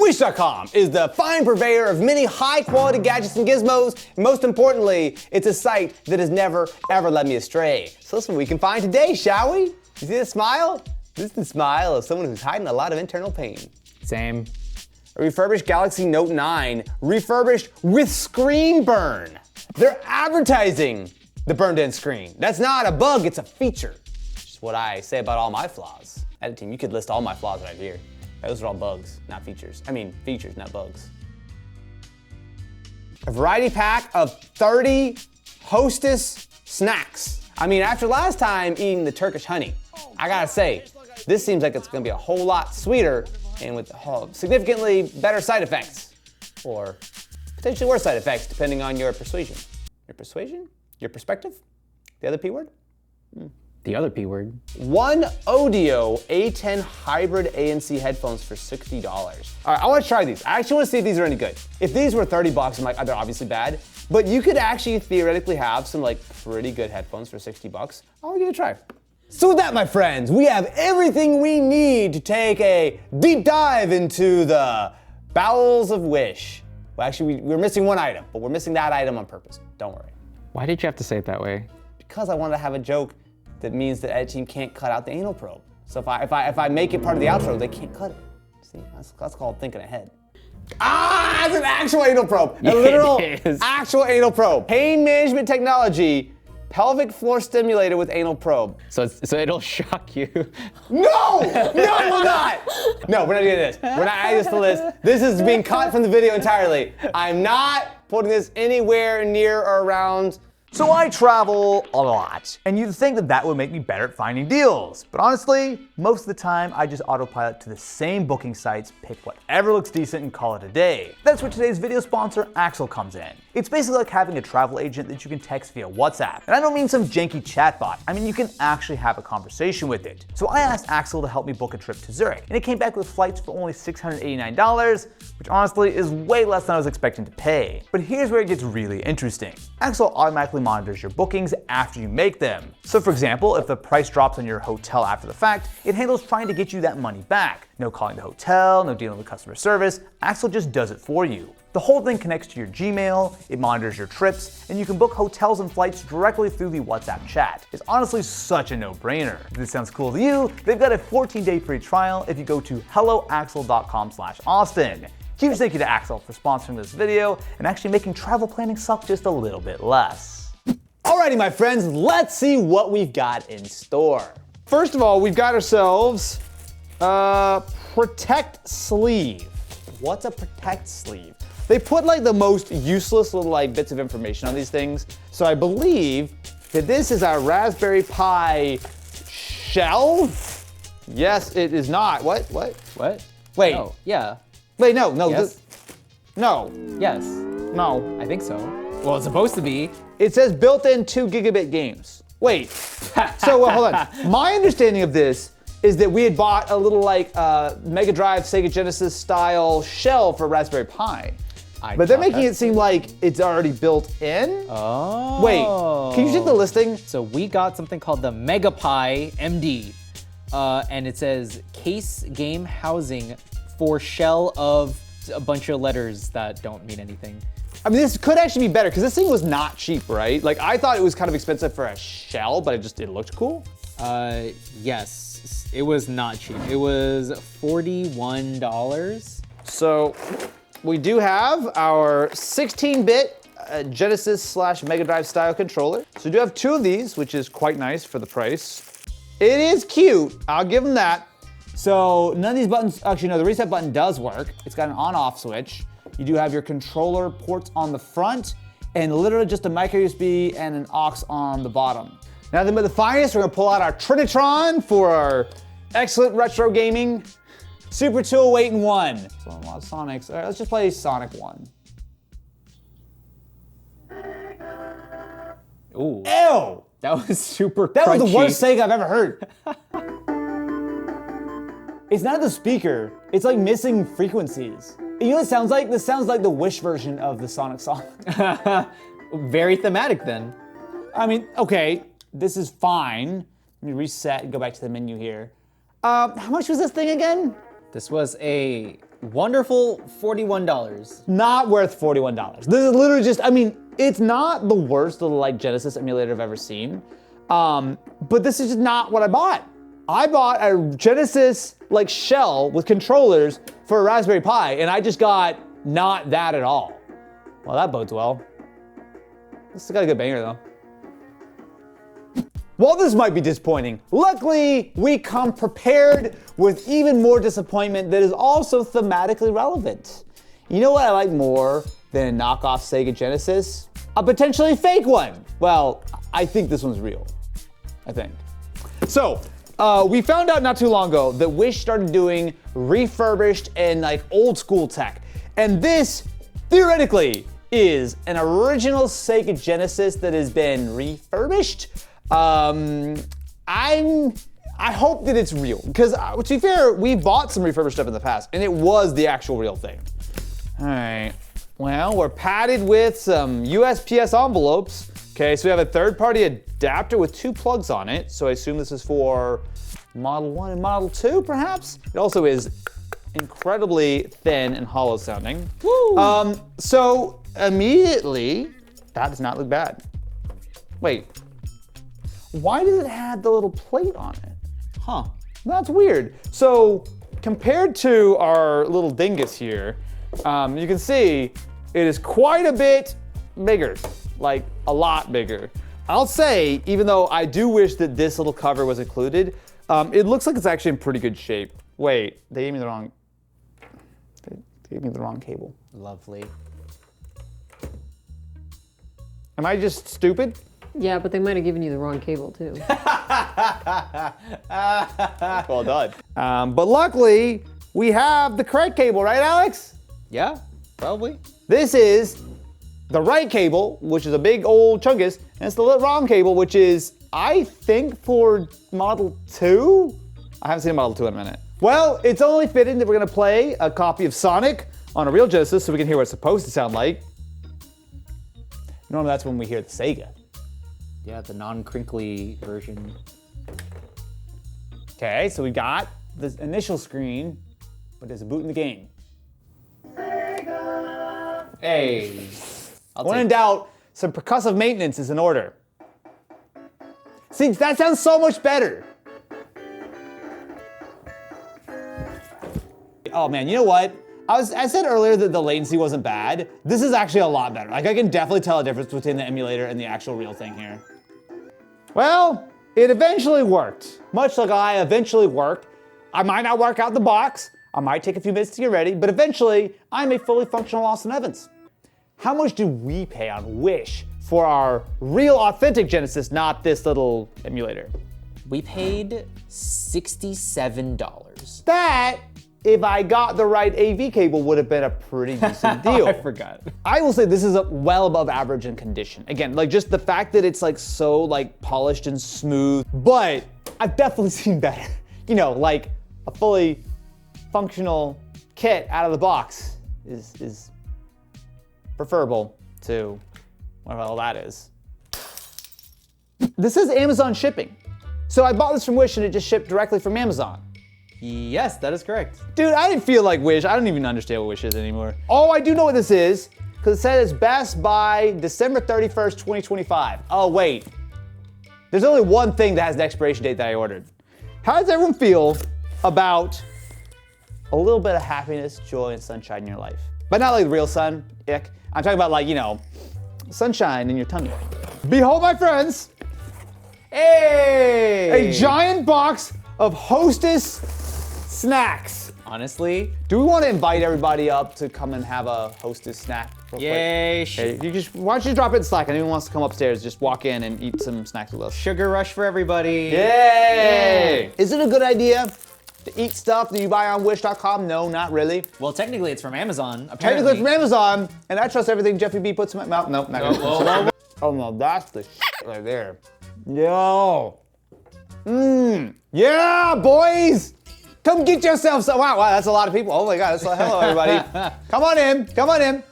Wish.com is the fine purveyor of many high-quality gadgets and gizmos. And most importantly, it's a site that has never, ever led me astray. So let's see what we can find today, shall we? You see this smile? This is the smile of someone who's hiding a lot of internal pain. Same. A refurbished Galaxy Note 9, refurbished with screen burn. They're advertising the burned-in screen. That's not a bug, it's a feature. Which is what I say about all my flaws. Edit team, you could list all my flaws right here. Those are all bugs, not features. I mean, features, not bugs. A variety pack of 30 Hostess Snacks. I mean, after last time eating the Turkish honey, I gotta say, this seems like it's gonna be a whole lot sweeter and with significantly better side effects. Or potentially worse side effects, depending on your persuasion. Your persuasion? Your perspective? The other P word? The other P word. OneOdio A10 hybrid ANC headphones for $60. All right, I wanna try these. I actually wanna see if these are any good. If these were $30, I'm like, they're obviously bad, but you could actually theoretically have some like pretty good headphones for $60. I'll give it a try. So with that, my friends, we have everything we need to take a deep dive into the bowels of Wish. Well, actually, we're missing one item, but we're missing that item on purpose. Don't worry. Why did you have to say it that way? Because I wanted to have a joke that means the edit team can't cut out the anal probe. So if I make it part of the outro, they can't cut it. See, that's called thinking ahead. Ah, it's an actual anal probe. A literal actual anal probe. Pain management technology, pelvic floor stimulator with anal probe. So it'll shock you. No, it will not. No, we're not doing this. We're not adding this to the list. This is being cut from the video entirely. I'm not putting this anywhere near or around. So I travel a lot, and you'd think that would make me better at finding deals. But honestly, most of the time I just autopilot to the same booking sites, pick whatever looks decent and call it a day. That's where today's video sponsor, Axel, comes in. It's basically like having a travel agent that you can text via WhatsApp. And I don't mean some janky chatbot. I mean you can actually have a conversation with it. So I asked Axel to help me book a trip to Zurich, and it came back with flights for only $689, which honestly is way less than I was expecting to pay. But here's where it gets really interesting. Axel automatically monitors your bookings after you make them. So for example, if the price drops on your hotel after the fact, it handles trying to get you that money back. No calling the hotel, no dealing with customer service, Axel just does it for you. The whole thing connects to your Gmail, it monitors your trips, and you can book hotels and flights directly through the WhatsApp chat. It's honestly such a no-brainer. If this sounds cool to you, they've got a 14-day free trial if you go to helloaxel.com/Austin. Huge thank you to Axel for sponsoring this video and actually making travel planning suck just a little bit less. Alrighty, my friends, let's see what we've got in store. First of all, we've got ourselves a Protect Sleeve. What's a Protect Sleeve? They put like the most useless little like bits of information on these things. So I believe that this is our Raspberry Pi shell. Yes, it is not. What? Wait. Oh, yeah. Wait, no. Yes. No. Yes. No. I think so. Well, it's supposed to be. It says built-in 2 gigabit games. Wait. So hold on. My understanding of this is that we had bought a little like Mega Drive Sega Genesis style shell for Raspberry Pi. But they're making it seem like it's already built in. Oh. Wait, can you check the listing? So we got something called the Mega Pi MD, and it says case game housing for shell of a bunch of letters that don't mean anything. I mean, this could actually be better because this thing was not cheap, right? Like I thought it was kind of expensive for a shell, but it looked cool. Yes, it was not cheap. It was $41. So we do have our 16-bit Genesis/Mega Drive style controller. So we do have 2 of these, which is quite nice for the price. It is cute, I'll give them that. So none of these buttons, actually no, the reset button does work. It's got an on-off switch. You do have your controller ports on the front and literally just a micro USB and an aux on the bottom. Now then, but the finest, we're gonna pull out our Trinitron for our excellent retro gaming. Super 208 and 1. So a lot of Sonics. All right, let's just play Sonic 1. Ooh. Ew! That was super That was the crunchy. worst Sega I've ever heard. It's not the speaker, it's like missing frequencies. You know what it sounds like? This sounds like the Wish version of the Sonic song. Very thematic then. I mean, okay, this is fine. Let me reset and go back to the menu here. How much was this thing again? This was a Wonderful $41. Not worth $41. This is literally just, I mean, it's not the worst little like Genesis emulator I've ever seen. But this is just not what I bought. I bought a Genesis like shell with controllers for a Raspberry Pi, and I just got not that at all. Well, that bodes well. This has got a good banger though. While this might be disappointing, luckily we come prepared with even more disappointment that is also thematically relevant. You know what I like more than a knockoff Sega Genesis? A potentially fake one. Well, I think this one's real. I think. So, we found out not too long ago that Wish started doing refurbished and like old school tech. And this, theoretically, is an original Sega Genesis that has been refurbished. I hope that it's real, because to be fair, we bought some refurbished stuff in the past, and it was the actual real thing. All right, well, we're padded with some USPS envelopes. Okay, so we have a third-party adapter with 2 plugs on it, so I assume this is for Model 1 and Model 2, perhaps? It also is incredibly thin and hollow sounding. Woo! So immediately, that does not look bad. Wait. Why does it have the little plate on it? Huh. That's weird. So compared to our little dingus here, you can see it is quite a bit bigger, like a lot bigger. I'll say, even though I do wish that this little cover was included, it looks like it's actually in pretty good shape. Wait, they gave me the wrong cable. Lovely. Am I just stupid? Yeah, but they might have given you the wrong cable too. Well done. But luckily, we have the correct cable, right, Alex? Yeah, probably. This is the right cable, which is a big old chungus, and it's the wrong cable, which is, I think, for Model 2? I haven't seen a Model 2 in a minute. Well, it's only fitting that we're gonna play a copy of Sonic on a real Genesis so we can hear what it's supposed to sound like. Normally that's when we hear the Sega. Yeah, the non-crinkly version. Okay, so we got the initial screen, but there's a boot in the game. Hey. When in doubt, some percussive maintenance is in order. See, that sounds so much better. Oh man, you know what? I said earlier that the latency wasn't bad. This is actually a lot better. Like, I can definitely tell a difference between the emulator and the actual real thing here. Well, it eventually worked. Much like I eventually worked. I might not work out the box. I might take a few minutes to get ready, but eventually, I'm a fully functional Austin Evans. How much do we pay on Wish for our real authentic Genesis, not this little emulator? We paid $67. That, if I got the right AV cable, would have been a pretty decent deal. I forgot. I will say this is well above average in condition. Again, like just the fact that it's like so like polished and smooth, but I've definitely seen better. You know, like a fully functional kit out of the box is preferable to whatever all that is. This is Amazon shipping. So I bought this from Wish and it just shipped directly from Amazon. Yes, that is correct. Dude, I didn't feel like Wish. I don't even understand what Wish is anymore. Oh, I do know what this is, because it says it's best by December 31st, 2025. Oh, wait. There's only one thing that has the expiration date that I ordered. How does everyone feel about a little bit of happiness, joy, and sunshine in your life? But not like the real sun, ick. I'm talking about like, you know, sunshine in your tummy. Behold, my friends, Hey! a giant box of Hostess Snacks. Honestly, Do we want to invite everybody up to come and have a Hostess snack? Real yay! quick? Hey, why don't you drop it in Slack? Anyone wants to come upstairs, just walk in and eat some snacks with us. Sugar rush for everybody. Yay! Is it a good idea to eat stuff that you buy on Wish.com? No, not really. Well, technically, it's from Amazon. Technically Apparently, from Amazon, and I trust everything Jeffy B puts in my mouth. Nope, not good. Oh no, that's the shit right there. Yo. Yeah, boys! Come get yourself some. Wow, that's a lot of people. Oh my God, hello everybody. Come on in.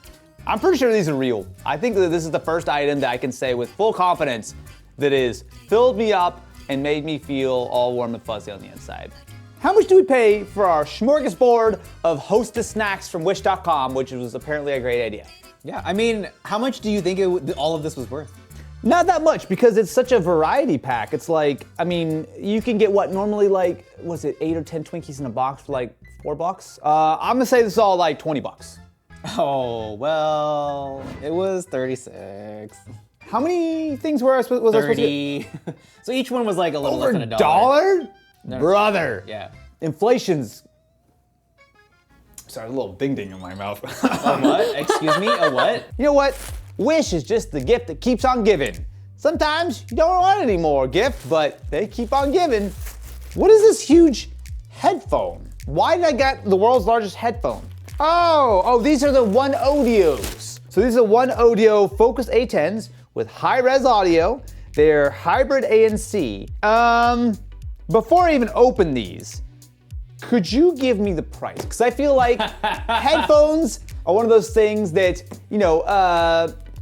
I'm pretty sure these are real. I think that this is the first item that I can say with full confidence that is filled me up and made me feel all warm and fuzzy on the inside. How much do we pay for our smorgasbord of Hostess Snacks from Wish.com, which was apparently a great idea? Yeah, I mean, how much do you think all of this was worth? Not that much, because it's such a variety pack. It's like, I mean, you can get what normally like, was it 8 or 10 Twinkies in a box for like $4? I'm gonna say this is all like $20. Oh, well, it was 36. How many things was I supposed to get? 30. So each one was like a little Over less than $1. $1? No. Brother. Yeah. Inflation's. Sorry, a little ding ding in my mouth. A what? Excuse me? A what? You know what? Wish is just the gift that keeps on giving. Sometimes you don't want any more gift, but they keep on giving. What is this huge headphone? Why did I get the world's largest headphone? Oh, these are the OneOdios. So these are OneOdio Focus A10s with high-res audio. They're hybrid ANC. Before I even open these, could you give me the price? Because I feel like headphones are one of those things that, you know,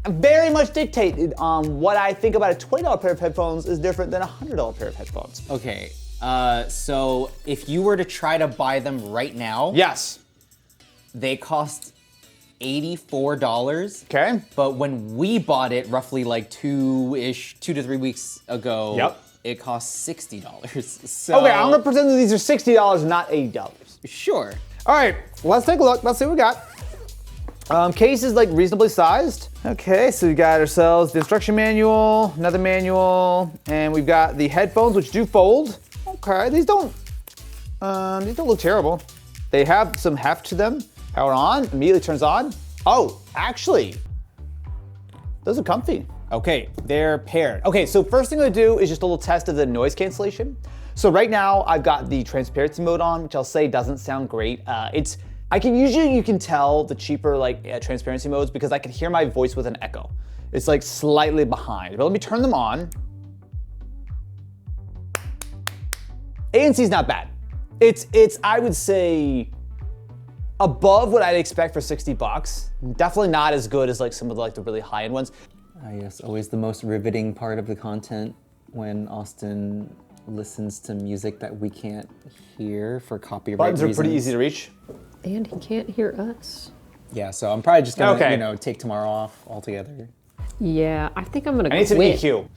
very much dictated on what I think about a $20 pair of headphones is different than a $100 pair of headphones. Okay, so if you were to try to buy them right now, Yes. they cost $84. Okay. But when we bought it roughly like 2 to 3 weeks ago, Yep. it cost $60. So Okay, I'm gonna pretend that these are $60, not $80. Sure. All right, let's take a look. Let's see what we got. Case is like reasonably sized. Okay, so we got ourselves the instruction manual, another manual, and we've got the headphones, which do fold. Okay, these don't look terrible. They have some heft to them. Power on, immediately turns on. Oh, actually, those are comfy. Okay, they're paired. Okay, so first thing I'm gonna do is just a little test of the noise cancellation. So right now I've got the transparency mode on, which I'll say doesn't sound great. You can tell the cheaper transparency modes because I can hear my voice with an echo. It's like slightly behind, but let me turn them on. ANC's not bad. It's I would say above what I'd expect for $60. Definitely not as good as like some of the really high-end ones. Yes, always the most riveting part of the content when Austin listens to music that we can't hear for copyright Buttons reasons. are pretty easy to reach. And he can't hear us. Yeah, so I'm probably just gonna, Okay. take tomorrow off altogether. Yeah, I think I'm gonna I need some quit. EQ.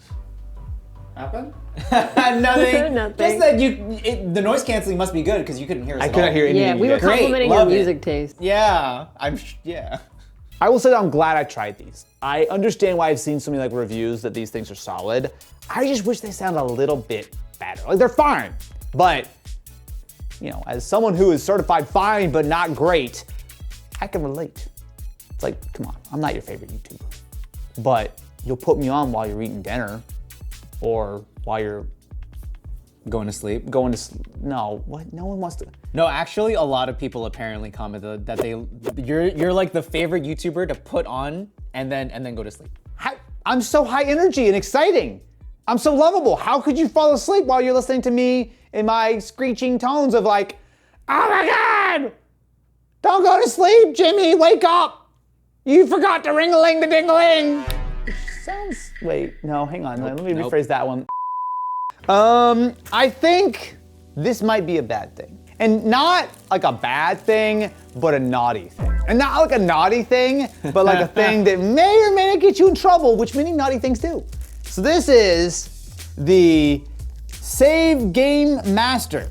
Happen? Nothing. Nothing. Just that the noise canceling must be good because you couldn't hear us. I at could not all. hear any Yeah, of we you were guys. complimenting your love it. music taste. Yeah, yeah. I will say that I'm glad I tried these. I understand why I've seen so many reviews that these things are solid. I just wish they sounded a little bit better. Like they're fine, but you know, as someone who is certified fine but not great, I can relate. It's like, come on, I'm not your favorite YouTuber, but you'll put me on while you're eating dinner or while you're Going to sleep. going to no, what? No one wants to. No, actually, a lot of people apparently commented that you're like the favorite YouTuber to put on and then go to sleep. I'm so high energy and exciting. I'm so lovable. How could you fall asleep while you're listening to me in my screeching tones of like, oh my God, don't go to sleep, Jimmy, wake up. You forgot to ring-a-ling the ding-a-ling. Sounds, wait, no, hang on, let me Nope. rephrase that one. I think this might be a bad thing. And not like a bad thing, but a naughty thing. And not like a naughty thing, but like a thing that may or may not get you in trouble, which many naughty things do. So this is the Save Game Master.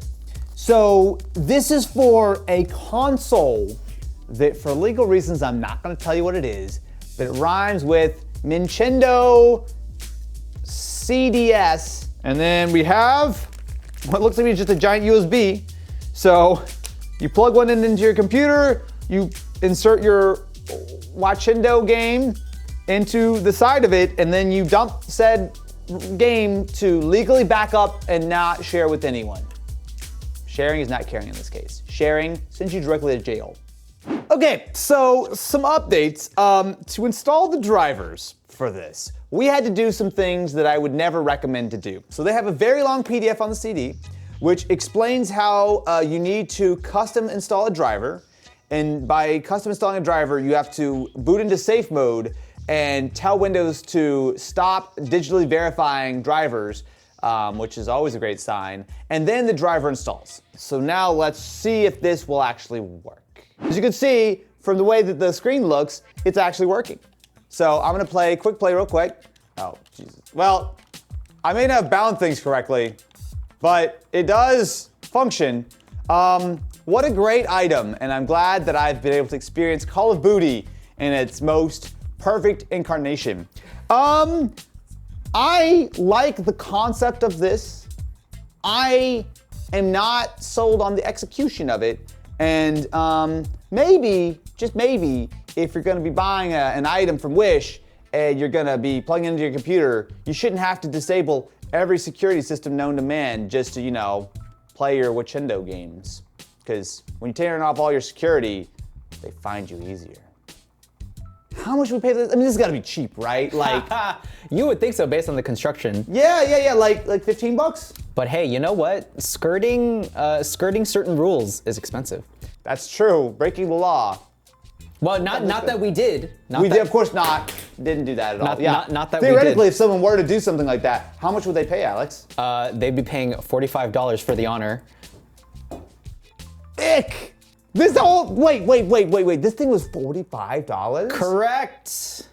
So this is for a console that for legal reasons, I'm not gonna tell you what it is, but it rhymes with Wachendo CDS. And then we have what looks like just a giant USB. So you plug one into your computer, you insert your Wachendo game into the side of it, and then you dump said game to legally back up and not share with anyone. Sharing is not caring in this case. Sharing sends you directly to jail. Okay, so some updates. To install the drivers for this, we had to do some things that I would never recommend to do. So they have a very long PDF on the CD, which explains how you need to custom install a driver. And by custom installing a driver, you have to boot into safe mode and tell Windows to stop digitally verifying drivers which is always a great sign. And then the driver installs. So now let's see if this will actually work. As you can see, from the way that the screen looks, it's actually working. So I'm gonna play quick play real quick. Oh, Jesus. Well, I may not have bound things correctly, but it does function. What a great item, and I'm glad that I've been able to experience Call of Booty in its most perfect incarnation. I like the concept of this. I am not sold on the execution of it, and maybe, just maybe, if you're gonna be buying an item from Wish and you're gonna be plugging it into your computer, you shouldn't have to disable every security system known to man just to, you know, play your Wachendo games. Because when you turn off all your security, they find you easier. How much would we pay for this? I mean, this has got to be cheap, right? Like, You would think so based on the construction. yeah, like $15. But hey, you know what? Skirting certain rules is expensive. That's true. Breaking the law. Well, not that we did. We did, of course not. Didn't do that at all. Yeah. not that we did. Theoretically, if someone were to do something like that, how much would they pay, Alex? They'd be paying $45 for the honor. Ick! This whole, wait. This thing was $45? Correct.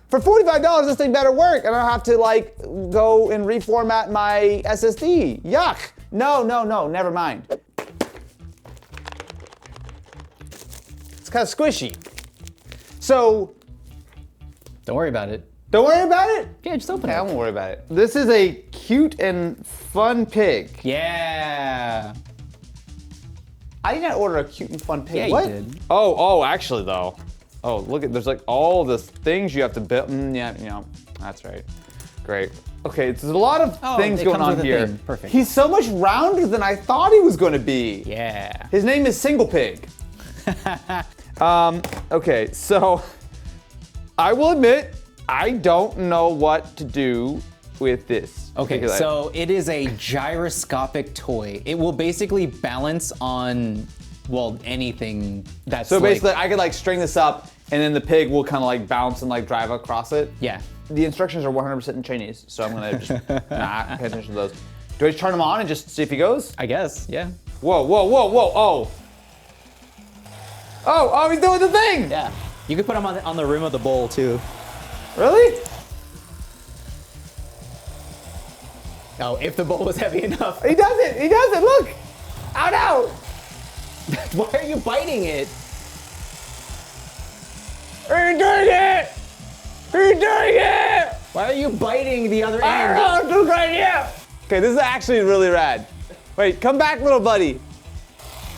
For $45, this thing better work, and I don't have to like go and reformat my SSD. Yuck! No, never mind. It's kind of squishy. So, Don't worry about it. don't worry about it? Yeah, just open Okay, I it. won't worry about it. This is a cute and fun pig. Yeah. I did not order a cute and fun pig. Yeah, you What? did. Oh, actually though. Oh, look at, there's like all the things you have to build. Yeah, that's right. Great. Okay, there's a lot of things it going comes on with a here. thing. Perfect. He's so much rounder than I thought he was going to be. Yeah. His name is Single Pig. Okay, so I will admit, I don't know what to do with this. Okay, particular so it is a gyroscopic toy. It will basically balance on, well, anything that's So like- basically, I could like string this up, and then the pig will kind of like bounce and like drive across it. Yeah. The instructions are 100% in Chinese, so I'm gonna just not pay attention to those. Do I just turn him on and just see if he goes? I guess, yeah. Whoa, oh. Oh, he's doing the thing! Yeah. You could put them on the rim of the bowl too. Really? Oh, if the bowl was heavy enough. He does it, look! Ow, Why are you biting it? He's doing it! He's doing it! Why are you biting the other I end? don't know, it's a good idea! Okay, this is actually really rad. Wait, come back, little buddy.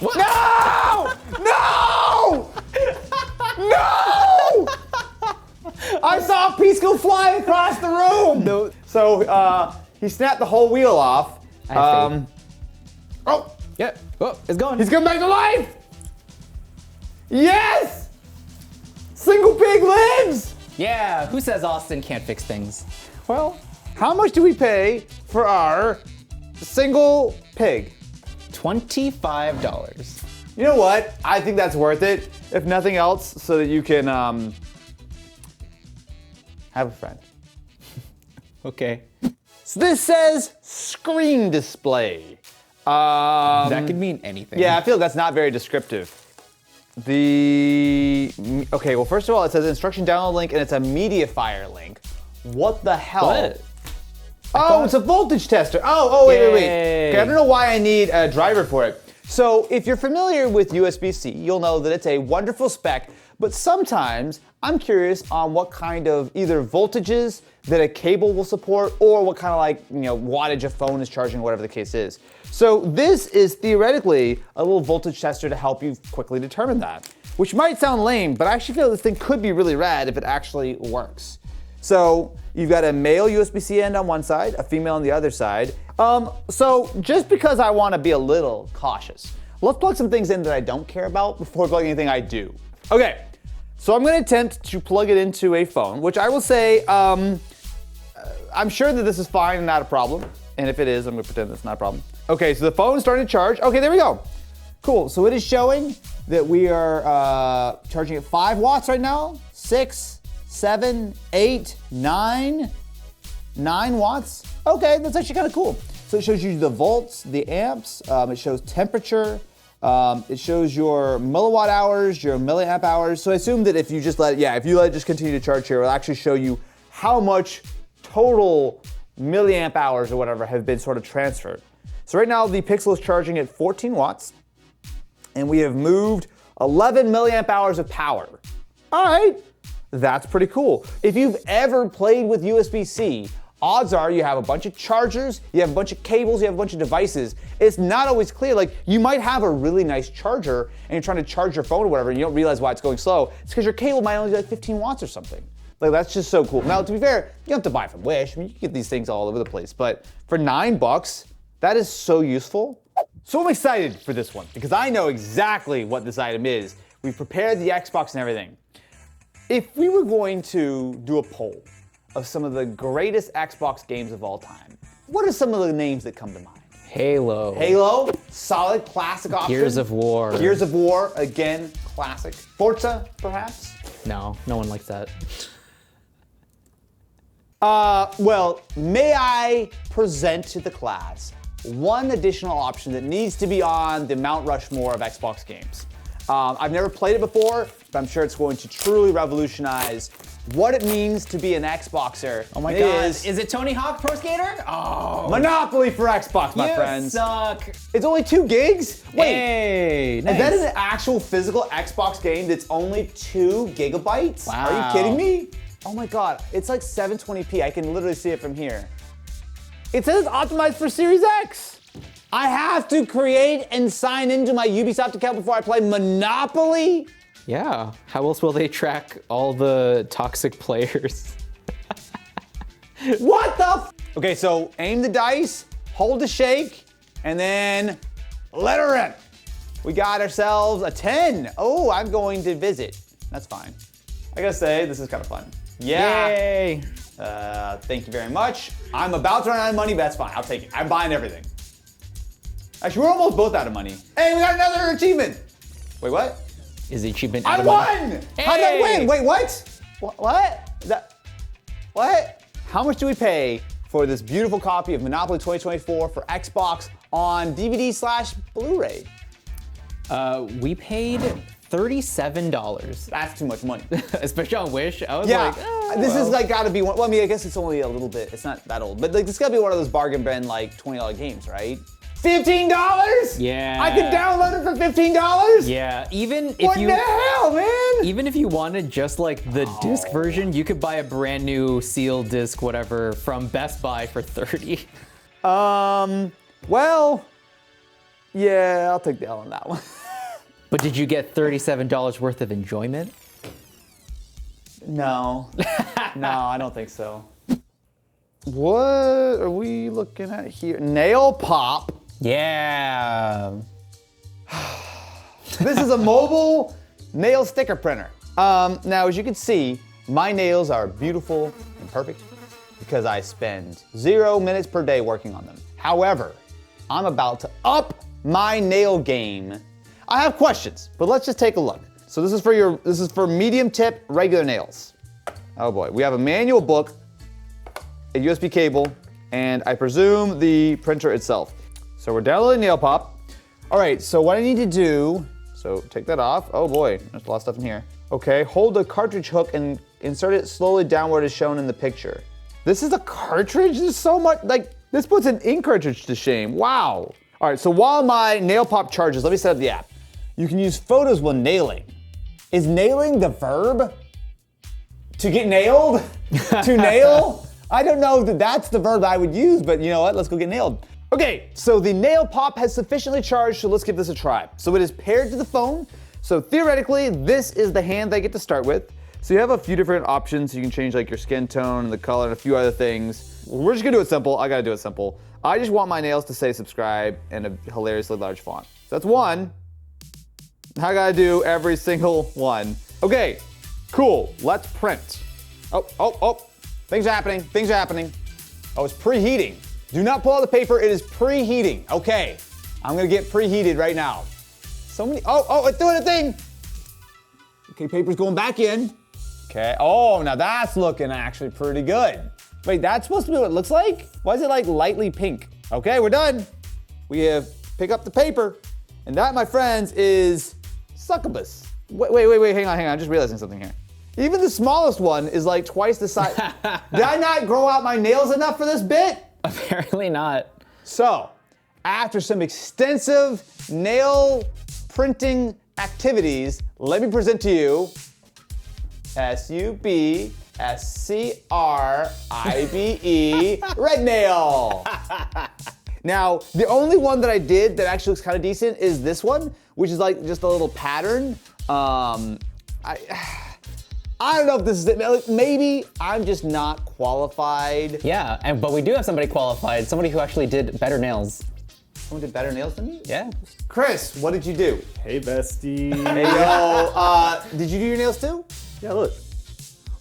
What? No! No! No! I saw a piece go flying across the room! No. So, he snapped the whole wheel off. I have faith. Oh, Yeah. Oh, it's going. he's coming back to life! Yes! Single Pig lives! Yeah. Who says Austin can't fix things? Well, how much do we pay for our Single Pig? $25. You know what? I think that's worth it, if nothing else, so that you can have a friend. Okay. So this says screen display. That could mean anything. Yeah, I feel that's not very descriptive. Okay, well, first of all, it says instruction download link, and it's a MediaFire link. What the hell? What? Oh, it's a voltage tester. Wait. Yay. Okay, I don't know why I need a driver for it. So if you're familiar with USB-C, you'll know that it's a wonderful spec, but sometimes I'm curious on what kind of either voltages that a cable will support or what kind of like, wattage a phone is charging, whatever the case is. So this is theoretically a little voltage tester to help you quickly determine that, which might sound lame, but I actually feel this thing could be really rad if it actually works. So you've got a male USB-C end on one side, a female on the other side. So just because I want to be a little cautious, let's plug some things in that I don't care about before plugging anything I do. Okay, so I'm going to attempt to plug it into a phone, which I will say, I'm sure that this is fine and not a problem. And if it is, I'm going to pretend it's not a problem. Okay, so the phone is starting to charge. Okay, there we go. Cool, so it is showing that we are charging at 5 watts right now, 6, 7, 8, 9 watts. Okay, that's actually kind of cool. So So it shows you the volts, the amps, it shows temperature, it shows your milliwatt hours, your milliamp hours. So I assume that if you just let it just continue to charge here, it'll actually show you how much total milliamp hours or whatever have been sort of transferred. So right now the Pixel is charging at 14 watts, and we have moved 11 milliamp hours of power. All right, that's pretty cool. If you've ever played with USB-C, odds are you have a bunch of chargers, you have a bunch of cables, you have a bunch of devices. It's not always clear. Like, you might have a really nice charger and you're trying to charge your phone or whatever and you don't realize why it's going slow. It's because your cable might only be like 15 watts or something. Like, that's just so cool. Now, to be fair, you don't have to buy from Wish. I mean, you can get these things all over the place. But for $9, that is so useful. So I'm excited for this one because I know exactly what this item is. We've prepared the Xbox and everything. If we were going to do a poll of some of the greatest Xbox games of all time, what are some of the names that come to mind? Halo. Solid classic option. Gears of War. Gears of War, again, classic. Forza, perhaps? No one likes that. Well, may I present to the class one additional option that needs to be on the Mount Rushmore of Xbox games. I've never played it before, but I'm sure it's going to truly revolutionize what it means to be an Xboxer. Oh my God, is it Tony Hawk Pro Skater? Oh. Monopoly for Xbox, my friends. You suck. It's only 2 gigs? Wait, hey, nice. Is that an actual physical Xbox game that's only 2 gigabytes? Wow. Are you kidding me? Oh my God, it's like 720p. I can literally see it from here. It says it's optimized for Series X. I have to create and sign into my Ubisoft account before I play Monopoly? Yeah, how else will they track all the toxic players? What the Okay, so aim the dice, hold the shake, and then let her in. We got ourselves a 10. Oh, I'm going to visit. That's fine. I gotta say, this is kind of fun. Yeah. Yay. Thank you very much. I'm about to run out of money, but that's fine. I'll take it. I'm buying everything. Actually, we're almost both out of money. Hey, we got another achievement. Wait, what? Is the achievement I won! How did I win? Wait, what? What? What? How much do we pay for this beautiful copy of Monopoly 2024 for Xbox on DVD/Blu-ray? We paid $37. That's too much money. Especially on Wish. I was Yeah, like, oh, this well. is like gotta be one. Well, I mean, I guess it's only a little bit. It's not that old, but like this gotta be one of those bargain bin like $20 games, right? $15? Yeah. I could download it for $15? Yeah, even if What you the hell, man? even if you wanted just like the disc version, you could buy a brand new sealed disc, whatever, from Best Buy for $30. Well, yeah, I'll take the L on that one. But did you get $37 worth of enjoyment? No. No, I don't think so. What are we looking at here? Nail pop. Yeah. This is a mobile nail sticker printer. Now, as you can see, my nails are beautiful and perfect because I spend 0 minutes per day working on them. However, I'm about to up my nail game. I have questions, but let's just take a look. So this is for medium tip regular nails. Oh boy, we have a manual book, a USB cable, and I presume the printer itself. So we're downloading Nail Pop. All right, so what I need to do, so take that off. Oh boy, there's a lot of stuff in here. Okay, hold the cartridge hook and insert it slowly downward as shown in the picture. This is a cartridge? There's so much, like, this puts an ink cartridge to shame. Wow. All right, so while my Nail Pop charges, let me set up the app. You can use photos when nailing. Is nailing the verb? To get nailed? To nail? I don't know that that's the verb I would use, but you know what? Let's go get nailed. Okay, so the Nail Pop has sufficiently charged, so let's give this a try. So it is paired to the phone. So theoretically, this is the hand I get to start with. So you have a few different options. You can change like your skin tone and the color and a few other things. We're just gonna do it simple. I gotta do it simple. I just want my nails to say subscribe in a hilariously large font. So that's one. I gotta do every single one. Okay, cool, let's print. Oh, things are happening, things are happening. Oh, it's preheating. Do not pull out the paper, it is preheating. Okay, I'm gonna get preheated right now. So many, oh, it's doing a thing. Okay, paper's going back in. Okay, oh, now that's looking actually pretty good. Wait, that's supposed to be what it looks like? Why is it like lightly pink? Okay, we're done. We have pick up the paper. And that, my friends, is succubus. Wait, hang on. I'm just realizing something here. Even the smallest one is like twice the size. Did I not grow out my nails enough for this bit? Apparently not. So, after some extensive nail printing activities, let me present to you SUBSCRIBE red nail. Now, the only one that I did that actually looks kind of decent is this one, which is like just a little pattern. I don't know if this is it. Maybe I'm just not qualified. Yeah, but we do have somebody qualified, somebody who actually did better nails. Someone did better nails than me? Yeah. Chris, what did you do? Hey, bestie. Hey, yo, did you do your nails too? Yeah, look.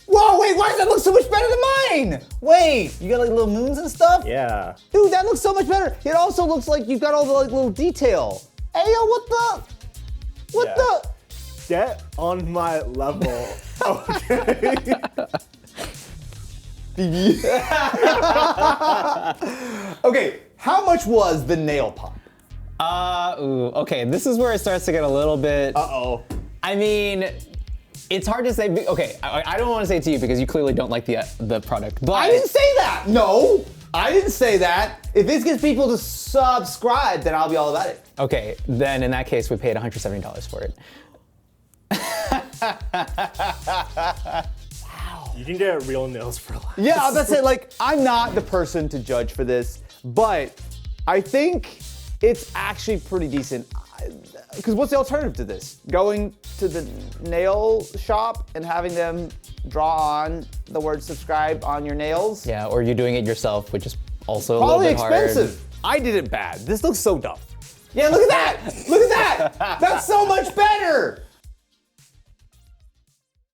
Whoa, wait, why does that look so much better than mine? Wait, you got like little moons and stuff? Yeah. Dude, that looks so much better. It also looks like you've got all the like little detail. Hey, yo, what Yeah. the? Get on my level. Okay. Okay, how much was the nail pop? Okay, this is where it starts to get a little bit. Uh-oh. I mean, it's hard to say. Okay, I don't want to say it to you because you clearly don't like the product. But I didn't say that. No, I didn't say that. If this gets people to subscribe, then I'll be all about it. Okay, then in that case, we paid $170 for it. You can get real nails for less. Yeah, that's it. Like, I'm not the person to judge for this, but I think it's actually pretty decent. Because what's the alternative to this? Going to the nail shop and having them draw on the word subscribe on your nails? Yeah, or you doing it yourself, which is also Probably a little bit expensive. I did it bad. This looks so dumb. Yeah, look at that! Look at that! That's so much better!